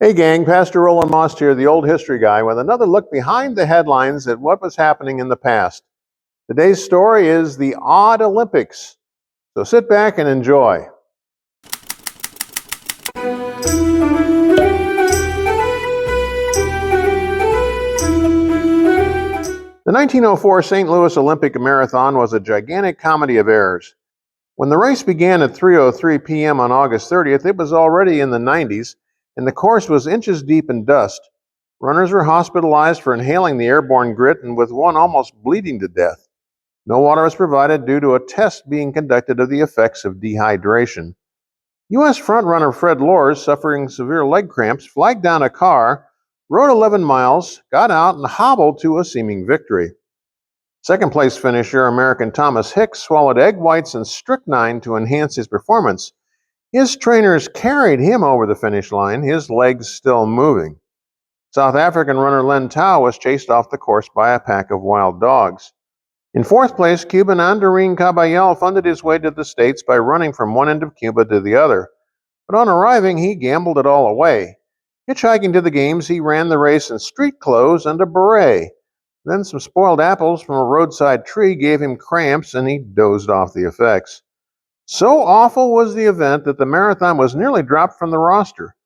Hey gang, Pastor Roland Most here, the old history guy, with another look behind the headlines at what was happening in the past. Today's story is the Odd Olympics. So sit back and enjoy. The 1904 St. Louis Olympic Marathon was a gigantic comedy of errors. When the race began at 3:03 p.m. on August 30th, it was already in the 90s, and the course was inches deep in dust. Runners were hospitalized for inhaling the airborne grit, and with one almost bleeding to death. No water was provided due to a test being conducted of the effects of dehydration. U.S. frontrunner Fred Lors, suffering severe leg cramps, flagged down a car, rode 11 miles, got out, and hobbled to a seeming victory. Second place finisher American Thomas Hicks swallowed egg whites and strychnine to enhance his performance. His trainers carried him over the finish line, his legs still moving. South African runner Len Tao was chased off the course by a pack of wild dogs. In fourth place, Cuban Andreen Caballel funded his way to the States by running from one end of Cuba to the other. But on arriving, he gambled it all away. Hitchhiking to the games, he ran the race in street clothes and a beret. Then some spoiled apples from a roadside tree gave him cramps, and he dozed off the effects. So awful was the event that the marathon was nearly dropped from the roster.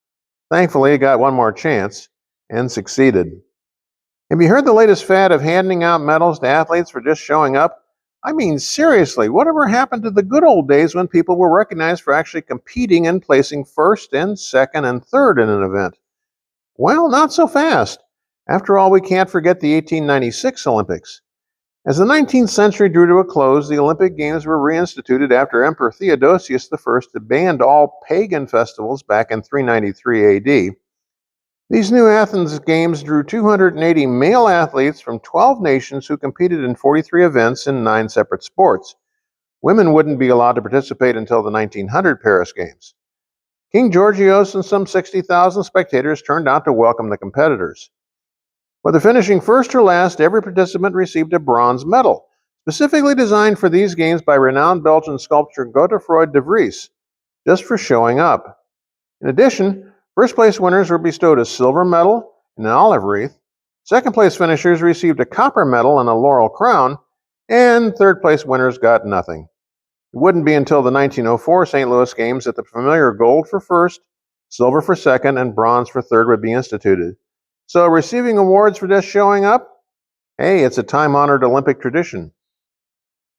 Thankfully, he got one more chance and succeeded. Have you heard the latest fad of handing out medals to athletes for just showing up? I mean, seriously, whatever happened to the good old days when people were recognized for actually competing and placing first and second and third in an event? Well, not so fast. After all, we can't forget the 1896 Olympics. As the 19th century drew to a close, the Olympic Games were reinstituted after Emperor Theodosius I had banned all pagan festivals back in 393 AD. These new Athens Games drew 280 male athletes from 12 nations who competed in 43 events in 9 separate sports. Women wouldn't be allowed to participate until the 1900 Paris Games. King Georgios and some 60,000 spectators turned out to welcome the competitors. Whether finishing first or last, every participant received a bronze medal, specifically designed for these games by renowned Belgian sculptor Godefroy de Vries, just for showing up. In addition, first place winners were bestowed a silver medal and an olive wreath. Second place finishers received a copper medal and a laurel crown, and third place winners got nothing. It wouldn't be until the 1904 St. Louis Games that the familiar gold for first, silver for second, and bronze for third would be instituted. So receiving awards for just showing up? Hey, it's a time-honored Olympic tradition.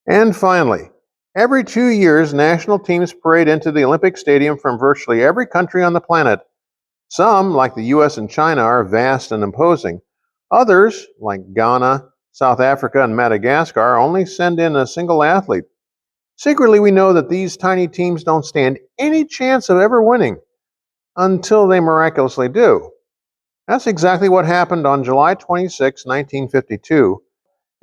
And finally, every 2 years, national teams parade into the Olympic Stadium from virtually every country on the planet. Some, like the US and China, are vast and imposing. Others, like Ghana, South Africa, and Madagascar, only send in a single athlete. Secretly, we know that these tiny teams don't stand any chance of ever winning until they miraculously do. That's exactly what happened on July 26, 1952.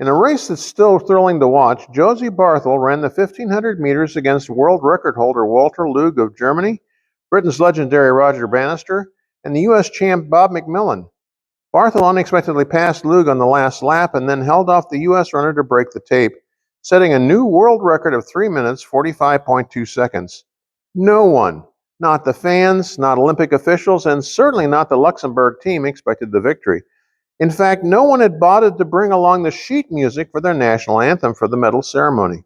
In a race that's still thrilling to watch, Josie Barthel ran the 1,500 meters against world record holder Walter Lug of Germany, Britain's legendary Roger Bannister, and the U.S. champ Bob McMillan. Barthel unexpectedly passed Lug on the last lap and then held off the U.S. runner to break the tape, setting a new world record of 3 minutes, 45.2 seconds. No one, not the fans, not Olympic officials, and certainly not the Luxembourg team, expected the victory. In fact, no one had bothered to bring along the sheet music for their national anthem for the medal ceremony.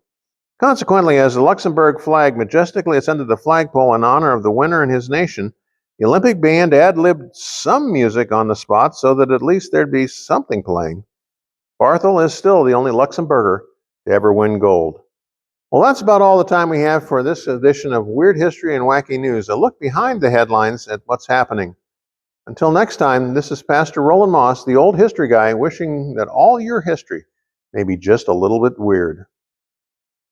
Consequently, as the Luxembourg flag majestically ascended the flagpole in honor of the winner and his nation, the Olympic band ad-libbed some music on the spot so that at least there'd be something playing. Barthel is still the only Luxembourger to ever win gold. Well, that's about all the time we have for this edition of Weird History and Wacky News, a look behind the headlines at what's happening. Until next time, this is Pastor Roland Moss, the old history guy, wishing that all your history may be just a little bit weird.